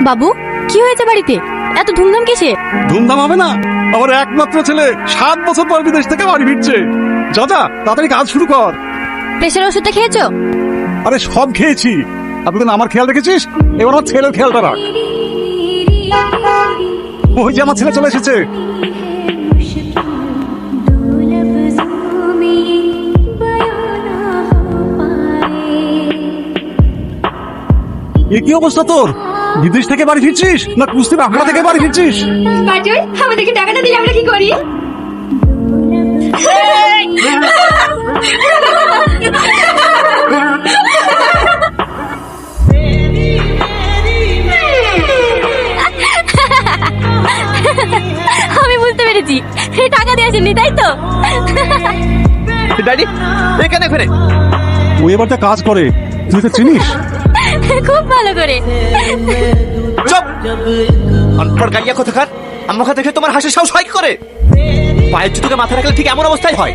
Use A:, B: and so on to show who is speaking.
A: বাবু, কি হয়েছে বাড়িতে? এত ধুমধাম কিসে?
B: ধুমধাম হবে না? আমার একমাত্র ছেলে 7 বছর পর বিদেশ থেকে বাড়ি ফিরছে। যা যা, তাড়াতাড়ি কাজ শুরু কর।
A: প্রেশার ওষুধটা খেয়েছো?
B: আরে সব খেয়েছি। এতদিন আমার খেয়াল রেখেছিস, এবার আমার ছেলের খেয়ালটা রাখ। ওই যে আমার ছেলে চলে এসেছে। এ কি অবস্থা তোর? বিদেশ থেকে বাড়ি ফিরছিস না কুস্তির আখড়া থেকে বাড়ি ফিরছিস?
C: বাজয়, আমাদেরকে টাকাটা দিলে আমরা কি করি?
A: আমি বুঝতে পেরেছি, টাকা দিয়ে আসেননি তাই তো?
D: ড্যাডি এখানে ফিরে
B: ওই এবার তো কাজ করে, তুই তো চিনিস।
A: খুব ভালো করে।
D: চুপ! অনপড় গাইয়া কোথাকার! আমাকে দেখে তোমার হাসি সাহস হয় কি করে? পায়ের জুতোকে মাথা রাখলে ঠিক এমন অবস্থায় হয়।